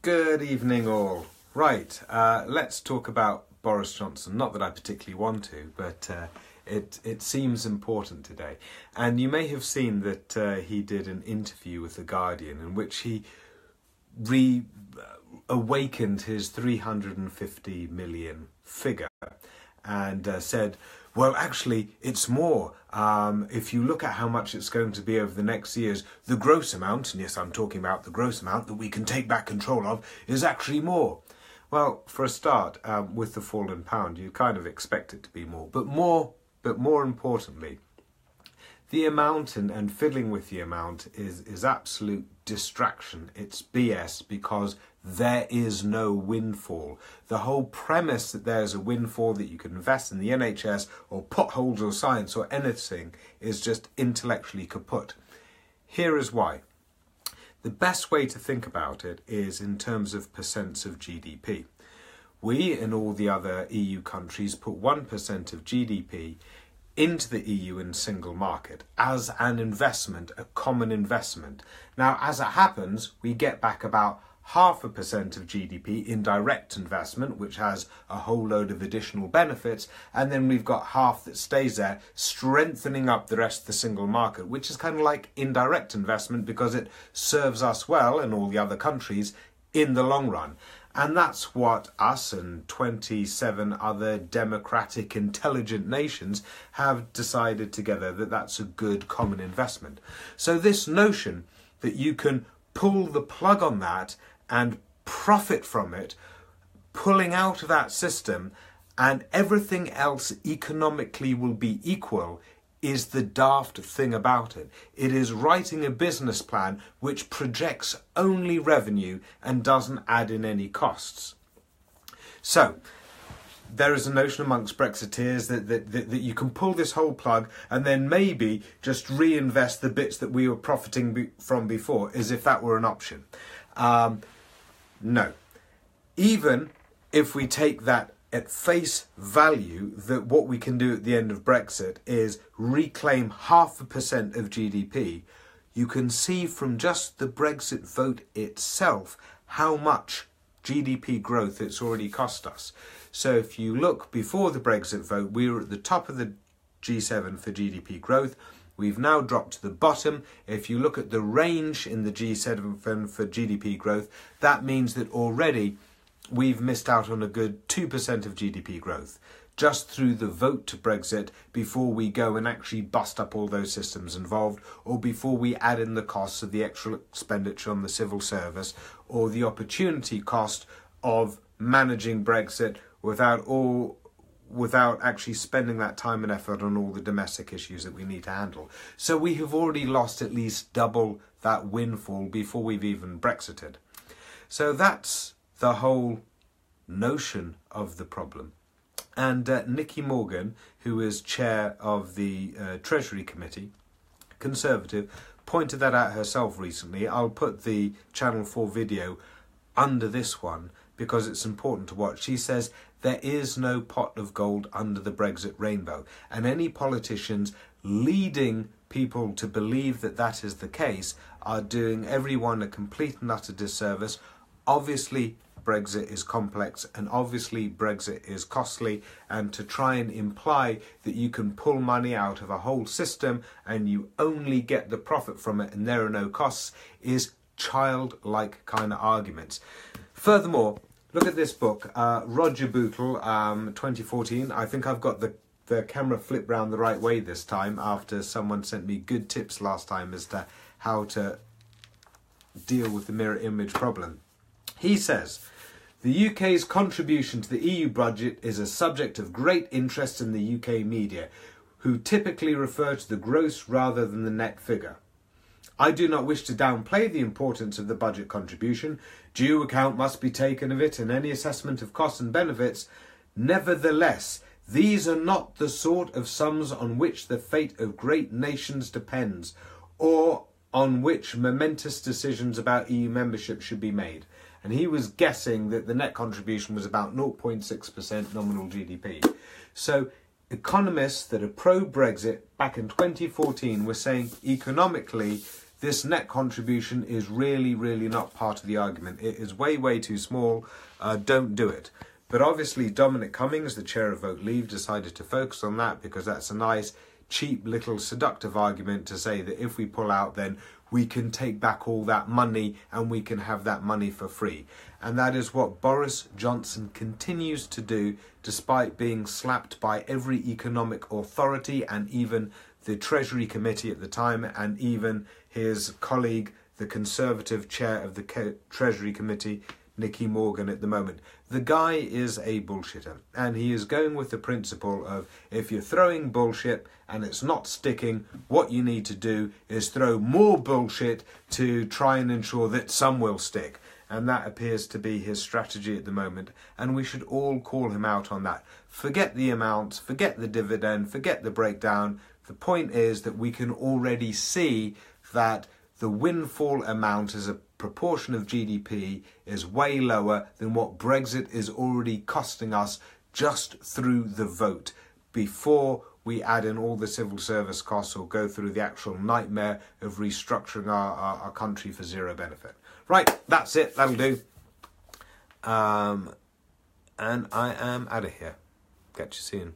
Good evening all. Right, let's talk about Boris Johnson. Not that I particularly want to, but it seems important today. And you may have seen that he did an interview with The Guardian in which he awakened his 350 million figure and said, well, actually, it's more. If you look at how much it's going to be over the next years, the gross amount, and yes, I'm talking about the gross amount that we can take back control of, is actually more. Well, for a start, with the fallen pound, you kind of expect it to be more. But more importantly, the amount and fiddling with the amount is absolute distraction. It's BS because there is no windfall. The whole premise that there's a windfall that you can invest in the NHS or potholes or science or anything is just intellectually kaput. Here is why. The best way to think about it is in terms of percents of GDP. We and all the other EU countries put 1% of GDP into the EU and single market as an investment, a common investment. Now, as it happens, we get back about 0.5% of GDP in direct investment, which has a whole load of additional benefits, and then we've got half that stays there, strengthening up the rest of the single market, which is kind of like indirect investment because it serves us well and all the other countries in the long run. And that's what us and 27 other democratic, intelligent nations have decided together, that that's a good common investment. So this notion that you can pull the plug on that and profit from it, pulling out of that system, and everything else economically will be equal, is the daft thing about it. It is writing a business plan which projects only revenue and doesn't add in any costs. So, there is a notion amongst Brexiteers that you can pull this whole plug and then maybe just reinvest the bits that we were profiting from before, as if that were an option. No. Even if we take that at face value, that what we can do at the end of Brexit is reclaim 0.5% of GDP, you can see from just the Brexit vote itself how much GDP growth it's already cost us. So if you look before the Brexit vote, we were at the top of the G7 for GDP growth. We've now dropped to the bottom. If you look at the range in the G7 for GDP growth, that means that already we've missed out on a good 2% of GDP growth just through the vote to Brexit before we go and actually bust up all those systems involved, or before we add in the costs of the extra expenditure on the civil service or the opportunity cost of managing Brexit without actually spending that time and effort on all the domestic issues that we need to handle. So we have already lost at least double that windfall before we've even Brexited. So that's the whole notion of the problem. And Nicky Morgan, who is chair of the Treasury Committee, Conservative, pointed that out herself recently. I'll put the Channel 4 video under this one because it's important to watch. She says there is no pot of gold under the Brexit rainbow, and any politicians leading people to believe that that is the case are doing everyone a complete and utter disservice. Obviously, Brexit is complex, and obviously Brexit is costly, and to try and imply that you can pull money out of a whole system and you only get the profit from it and there are no costs is childlike kind of arguments. Furthermore, look at this book, Roger Bootle, 2014. I think I've got the camera flipped round the right way this time after someone sent me good tips last time as to how to deal with the mirror image problem. He says, the UK's contribution to the EU budget is a subject of great interest in the UK media, who typically refer to the gross rather than the net figure. I do not wish to downplay the importance of the budget contribution. Due account must be taken of it in any assessment of costs and benefits. Nevertheless, these are not the sort of sums on which the fate of great nations depends, or on which momentous decisions about EU membership should be made. And he was guessing that the net contribution was about 0.6% nominal GDP. So economists that are pro-Brexit back in 2014 were saying economically this net contribution is really, really not part of the argument. It is way, way too small. Don't do it. But obviously Dominic Cummings, the chair of Vote Leave, decided to focus on that because that's a nice, cheap, little seductive argument to say that if we pull out, then we can take back all that money and we can have that money for free. And that is what Boris Johnson continues to do, despite being slapped by every economic authority and even the Treasury Committee at the time, and even his colleague, the Conservative chair of the Treasury Committee, Nicky Morgan, at the moment. The guy is a bullshitter, and he is going with the principle of if you're throwing bullshit and it's not sticking, what you need to do is throw more bullshit to try and ensure that some will stick. And that appears to be his strategy at the moment, and we should all call him out on that. Forget the amounts, forget the dividend, forget the breakdown. The point is that we can already see that the windfall amount as a proportion of GDP is way lower than what Brexit is already costing us just through the vote, before we add in all the civil service costs or go through the actual nightmare of restructuring our country for zero benefit. Right, that's it, that'll do. And I am out of here. Catch you soon.